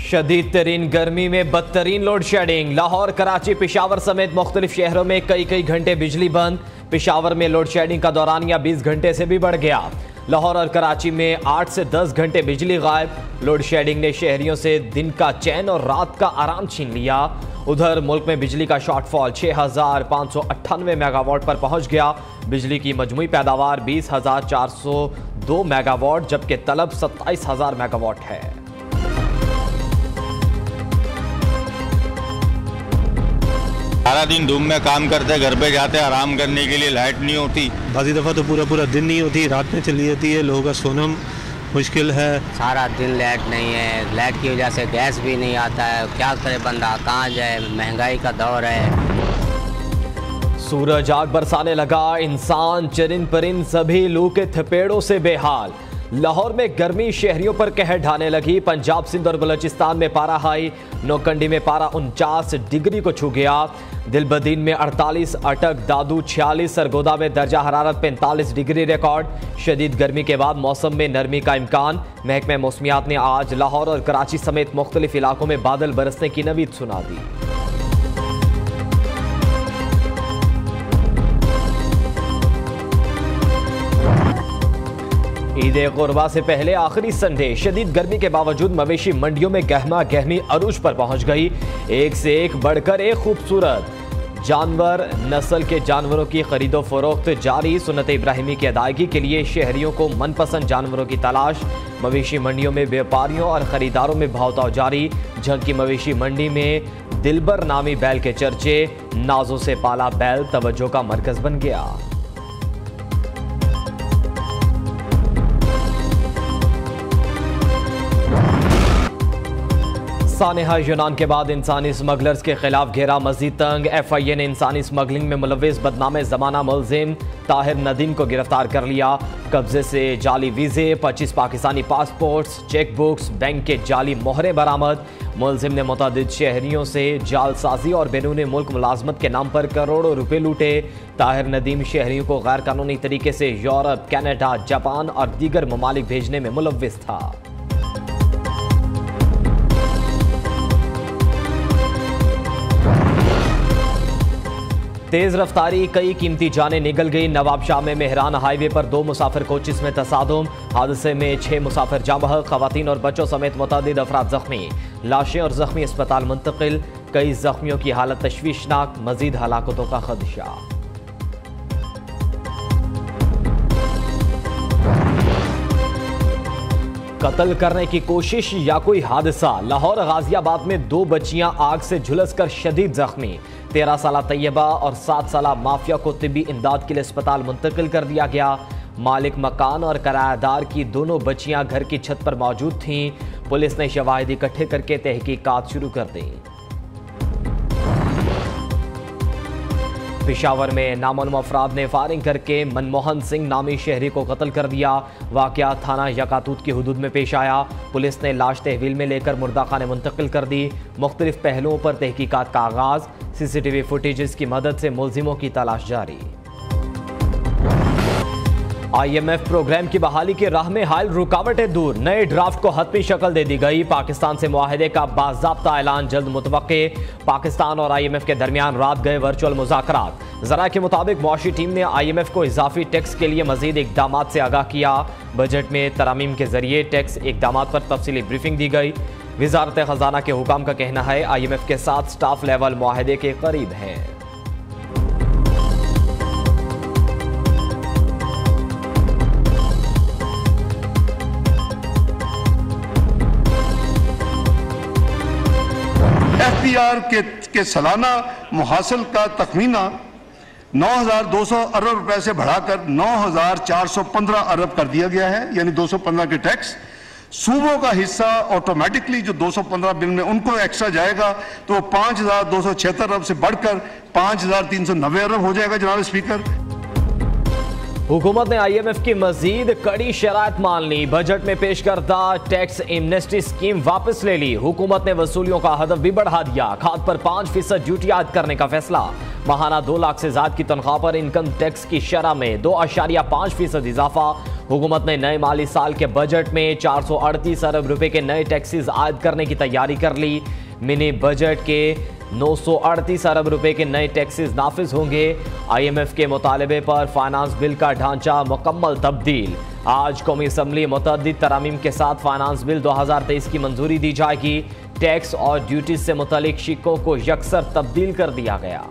शदीद तरीन गर्मी में बदतरीन लोड शेडिंग। लाहौर, कराची, पेशावर समेत मुख्तलिफ शहरों में कई घंटे बिजली बंद। पेशावर में लोड शेडिंग का दौरानिया 20 घंटे से भी बढ़ गया। लाहौर और कराची में 8 से 10 घंटे बिजली गायब। लोड शेडिंग ने शहरियों से दिन का चैन और रात का आराम छीन लिया। उधर मुल्क में बिजली का शॉर्टफॉल 6598 मेगावाट पर पहुंच गया। बिजली की मजमूई पैदावार 20,402 मेगावाट जबकि तलब 27,000 मेगावाट है। सारा दिन धूप में काम करते, घर पे जाते आराम करने के लिए लाइट नहीं होती। बाज़ी दफ़ा तो पूरा दिन नहीं होती, रात में चली जाती है। लोगों का सोना मुश्किल है। सारा दिन लाइट नहीं है, लाइट की वजह से गैस भी नहीं आता है। क्या करे बंदा, कहाँ जाए, महंगाई का दौर है। सूरज आग बरसाने लगा, इंसान चरिंद परिंद सभी लू के थपेड़ों से बेहाल। लाहौर में गर्मी शहरियों पर कहर ढाने लगी। पंजाब, सिंध और बलोचिस्तान में पारा हाई। नौकंडी में पारा 49 डिग्री को छू गया। दिलबदीन में 48, अटक, दादू 46, सरगोदा में दर्जा हरारत 45 डिग्री रिकॉर्ड। शदीद गर्मी के बाद मौसम में नरमी का इम्कान। महकमे मौसमियात ने आज लाहौर और कराची समेत मुख्तलिफ इलाकों में बादल बरसने की नवीद सुना दी। ईद कुर्बा से पहले आखिरी संडे। शदीद गर्मी के बावजूद मवेशी मंडियों में गहमा गहमी अरूज पर पहुंच गई। एक से एक बढ़कर एक खूबसूरत जानवर नस्ल के जानवरों की खरीदो फरोख्त जारी। सुन्नत इब्राहिमी की अदायगी के लिए शहरियों को मनपसंद जानवरों की तलाश। मवेशी मंडियों में व्यापारियों और खरीदारों में भावताव जारी। झंकी मवेशी मंडी में दिलबर नामी बैल के चर्चे। नाजों से पाला बैल तवज्जो का मरकज बन गया। सानेहा यूनान के बाद इंसानी स्मगलर्स के खिलाफ घेरा मजीद तंग। FIA ने इंसानी स्मगलिंग में मुलव्विस बदनामे जमाना मुलजिम ताहिर नदीम को गिरफ्तार कर लिया। कब्जे से जाली वीजे, 25 Pakistani passports, cheque books, bank के जाली मोहरें बरामद। मुलजिम ने मुतअद्दिद शहरियों से जालसाजी और बैरून मुल्क मुलाजमत के नाम पर करोड़ों रुपए लूटे। ताहिर नदीम शहरियों को गैर कानूनी तरीके से यूरोप, कनाडा, जापान और दीगर ममालिक भेजने में मुलव्विस था। तेज रफ्तारी, कई कीमती जानें निकल गई। नवाबशाह में मेहरान हाईवे पर 2 मुसाफिर कोचिस में तसादुम। हादसे में 6 मुसाफिर जाँ बहक, खवातीन और बच्चों समेत मुतअद्दिद अफराद जख्मी। लाशें और जख्मी अस्पताल मुंतकिल। कई जख्मियों की हालत तशवीशनाक, मजीद हलाकतों का खदशा। कत्ल करने की कोशिश या कोई हादसा। लाहौर गाजियाबाद में 2 बच्चियां आग से झुलसकर शदीद जख्मी। 13 साला तैयबा और 7 साला माफिया को तिब्बी इमदाद के लिए अस्पताल मुंतकिल कर दिया गया। मालिक मकान और किराएदार की दोनों बच्चियां घर की छत पर मौजूद थीं। पुलिस ने शवाहिद इकट्ठे करके तहकीकात शुरू कर दी। पेशावर में नामालूम अफराद ने फायरिंग करके मनमोहन सिंह नामी शहरी को कत्ल कर दिया। वाकया थाना यकातूत की हुदूद में पेश आया। पुलिस ने लाश तहवील में लेकर मुर्दा खाने मुंतकिल कर दी। मुख्तलिफ पहलुओं पर तहकीकात का आगाज। CCTV फुटेजेस की मदद से मुलजिमों की तलाश जारी। IMF प्रोग्राम की बहाली की राह में हाल रुकावटें दूर। नए ड्राफ्ट को हतमी शक्ल दे दी गई। पाकिस्तान से मुआहदे का बाज़ाब्ता ऐलान जल्द मुतवक्के। पाकिस्तान और IMF के दरमियान रात गए वर्चुअल मुज़ाकरात। ज़रा के मुताबिक मुआशी टीम ने IMF को इजाफी टैक्स के लिए मजीद इक़दामात से आगाह किया। बजट में तरमीम के जरिए टैक्स इक़दामात पर तफसीली ब्रीफिंग दी गई। वज़ारत ख़जाना के हुकाम का कहना है IMF के साथ स्टाफ लेवल मुआहदे के करीब है। FPR के सालाना मुहासिल का तखमीना 9,200 अरब रुपए से बढ़ाकर 9,415 अरब कर दिया गया है, यानी 215 के टैक्स। सूबों का हिस्सा ऑटोमेटिकली जो 215 बिल में उनको एक्स्ट्रा जाएगा तो 5,276 अरब से बढ़कर 5,390 अरब हो जाएगा। जनाब स्पीकर, हुकूमत ने IMF की मजीद कड़ी शराइत मान ली। बजट में पेश करदा टैक्स एमनेस्टी स्कीम वापस ले ली। हुकूमत ने वसूलियों का हदफ भी बढ़ा दिया। खाद पर 5% ड्यूटी आयद करने का फैसला। माहाना 2 लाख से ज्यादा की तनख्वाह पर इनकम टैक्स की शरह में 2.5% इजाफा। हुकूमत ने नए माली साल के बजट में 438 अरब रुपए के नए टैक्सेस आयद करने की तैयारी कर ली। मिनी बजट के 938 अरब रुपए के नए टैक्सेस नाफिज होंगे। IMF के मुतालबे पर फाइनेंस बिल का ढांचा मुकम्मल तब्दील। आज कौमी असम्बली मुतअद्दिद तरामीम के साथ फाइनेंस बिल 2023 की मंजूरी दी जाएगी। टैक्स और ड्यूटीज से मुतल्लिक शिक्कों को यकसर तब्दील कर दिया गया।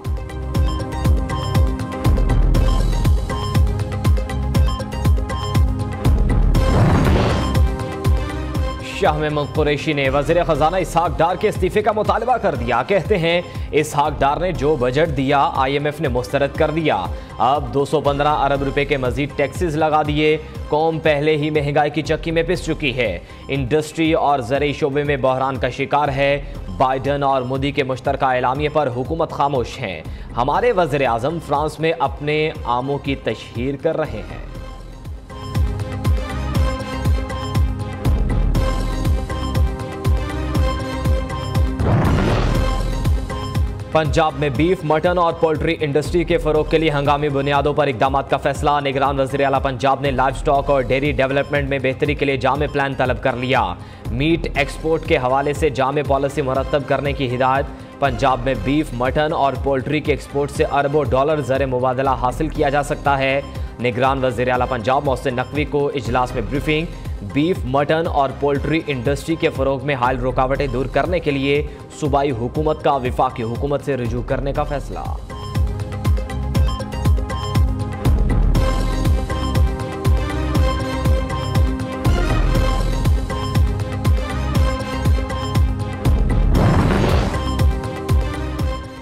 शाह महमूद कुरैशी ने वज़ीर ख़ज़ाना इसहाक डार के इस्तीफे का मुतालबा कर दिया। कहते हैं इसहाक डार ने जो बजट दिया IMF ने मुस्तरद कर दिया। अब 215 अरब रुपए के मजीद टैक्सेस लगा दिए। कौम पहले ही महंगाई की चक्की में पिस चुकी है। इंडस्ट्री और ज़राई शोबे में बहरान का शिकार है। बाइडन और मोदी के मुश्तरका एलामिये पर हुकूमत खामोश है। हमारे वज़ीर आज़म फ्रांस में अपने आमों की तशहीर कर रहे हैं। पंजाब में बीफ, मटन और पोल्ट्री इंडस्ट्री के फरोग के लिए हंगामी बुनियादों पर इकदाम का फैसला। निगरान वज़ीर आला पंजाब ने लाइव स्टॉक और डेयरी डेवलपमेंट में बेहतरी के लिए जामे प्लान तलब कर लिया। मीट एक्सपोर्ट के हवाले से जामे पॉलिसी मुरतब करने की हिदायत। पंजाब में बीफ, मटन और पोल्ट्री के एक्सपोर्ट से अरबों डॉलर ज़र मुबादला हासिल किया जा सकता है। निगरान वज़ीर आला पंजाब मोहसिन नकवी को इजलास में ब्रीफिंग। बीफ, मटन और पोल्ट्री इंडस्ट्री के फरोग में हाल रुकावटें दूर करने के लिए सूबाई हुकूमत का वफाकी हुकूमत से रुजू करने का फैसला।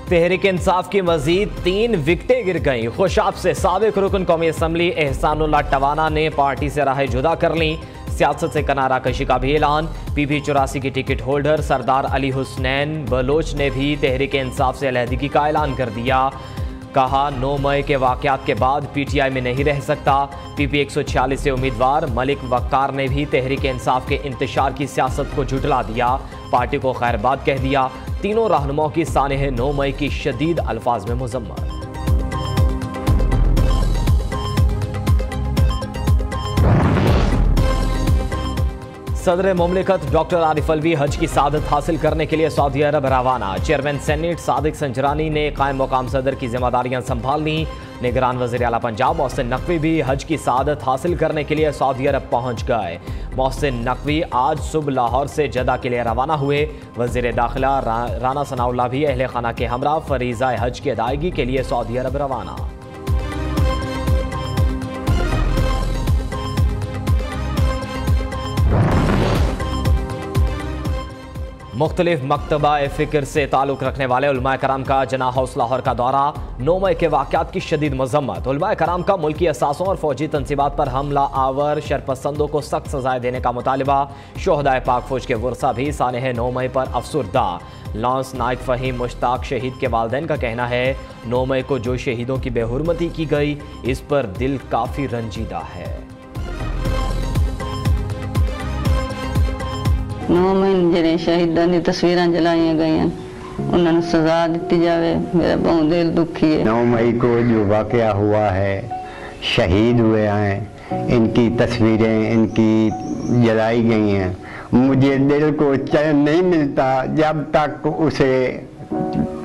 तहरीक इंसाफ की मजीद 3 विकेटें गिर गईं। खुशाब से साबिक रुकन कौमी असम्बली एहसानुल्लाह टवाना ने पार्टी से राहें जुदा कर ली। सियासत से किनारा कशी का भी ऐलान। PP84 की टिकट होल्डर सरदार अली हुसनैन बलोच ने भी तहरीक इंसाफ से अलहदगी का ऐलान कर दिया। कहा 9 मई के वाक़यात के बाद PTI में नहीं रह सकता। PP 146 से उम्मीदवार मलिक वक्कार ने भी तहरीक इंसाफ के इंतशार की सियासत को झुठला दिया। पार्टी को खैरबाद कह दिया। तीनों रहनुमाओं की सानह 9 मई की शदीद अल्फाज में मुजम्मत। सदर मुमलिकत डॉक्टर आरिफ अलवी हज की सादत हासिल करने के लिए सऊदी अरब रवाना। चेयरमैन सेनेट सादिक संजरानी ने कायम मुकाम सदर की जिम्मेदारियां संभाल ली। निगरान वज़ीर आला पंजाब मोहसिन नकवी भी हज की सादत हासिल करने के लिए सऊदी अरब पहुंच गए। मोहसिन नकवी आज सुबह लाहौर से जद्दा के लिए रवाना हुए। वज़ीर दाखिला राना सनाउल्लाह भी अहले खाना के हमरा फरीज़ा हज की अदायगी के लिए सऊदी अरब रवाना। मुख्तलिफ मकतबा फ़िक्र से ताल्लुक़ रखने वाले उलमाए कराम का जना हाउस लाहौर का दौरा। 9 मई के वाक़यात की शदीद मज़म्मत। उलमाए कराम का मुल्की असासों और फौजी तनसीबात पर हमला आवर शरपसंदों को सख्त सजाएं देने का मुतालिबा। शोहदाए पाक फौज के वर्सा भी सानह 9 मई पर अफसुर्दा। लॉन्स नाइक फ़हीम मुश्ताक शहीद के वालिदैन का कहना है 9 मई को जो शहीदों की बेहुरमती की गई इस पर दिल काफ़ी रंजीदा है। 9 मई ਜਿਹੜੇ ਸ਼ਹੀਦਾਂ ਦੀ ਤਸਵੀਰਾਂ ਜਲਾਈਆਂ ਗਈਆਂ ਉਹਨਾਂ ਨੂੰ सजा दी जाए। मेरा बहुत दिल दुखी है। 9 मई को जो वाक़या हुआ है, शहीद हुए हैं, इनकी तस्वीरें इनकी जलाई गई हैं। मुझे दिल को चैन नहीं मिलता जब तक उसे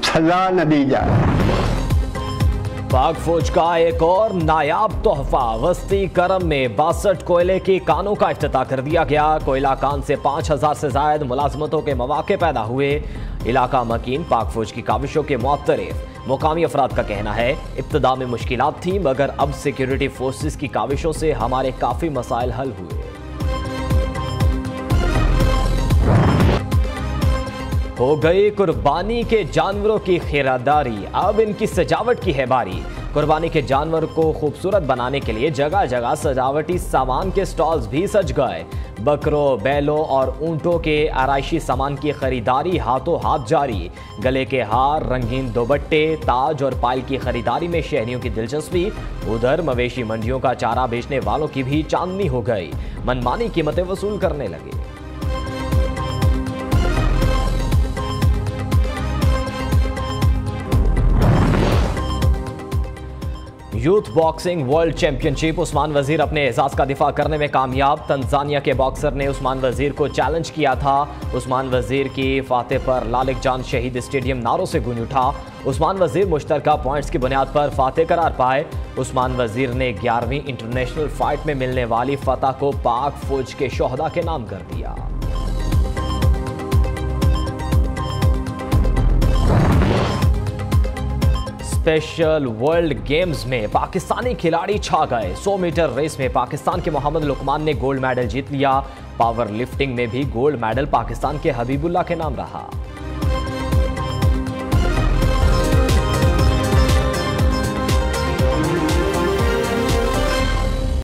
सजा न दी जाए। पाक फौज का एक और नायाब तोहफा। वस्ती करम में 62 कोयले की कानों का इफ्तिताह कर दिया गया। कोयला कान से 5000 से ज्यादा मुलाजमतों के मौके पैदा हुए। इलाका मकीन पाक फौज की काविशों के मुअत्तरिफ। मुकामी अफराद का कहना है इब्तिदा में मुश्किलात थी मगर अब सिक्योरिटी फोर्सेस की काविशों से हमारे काफी मसाइल हल हुए। हो गई कुर्बानी के जानवरों की खिरादारी, अब इनकी सजावट की है बारी। कुर्बानी के जानवर को खूबसूरत बनाने के लिए जगह जगह सजावटी सामान के स्टॉल्स भी सज गए। बकरों, बैलों और ऊंटों के आराइशी सामान की खरीदारी हाथों हाथ जारी। गले के हार, रंगीन दुपट्टे, ताज और पायल की खरीदारी में शहरियों की दिलचस्पी। उधर मवेशी मंडियों का चारा बेचने वालों की भी चांदनी हो गई, मनमानी कीमतें वसूल करने लगे। Youth boxing world championship, Usman वजीर अपने एजाज का दिफा करने में कामयाब। तंजानिया के बॉक्सर ने उस्मान वजीर को चैलेंज किया था। उस्मान वजीर की फातेह पर लालिक जान शहीद स्टेडियम नारों से गूंज उठा। उस्मान वजीर मुश्तरका पॉइंट्स की बुनियाद पर फातेह करार पाए। उस्मान वजीर ने 11वीं इंटरनेशनल फाइट में मिलने वाली फतह को पाक फौज के शोहदा के नाम कर दिया। स्पेशल वर्ल्ड गेम्स में पाकिस्तानी खिलाड़ी छा गए। 100 मीटर रेस में पाकिस्तान के मोहम्मद लुकमान ने गोल्ड मेडल जीत लिया। पावर लिफ्टिंग में भी गोल्ड मेडल पाकिस्तान के हबीबुल्लाह के नाम रहा।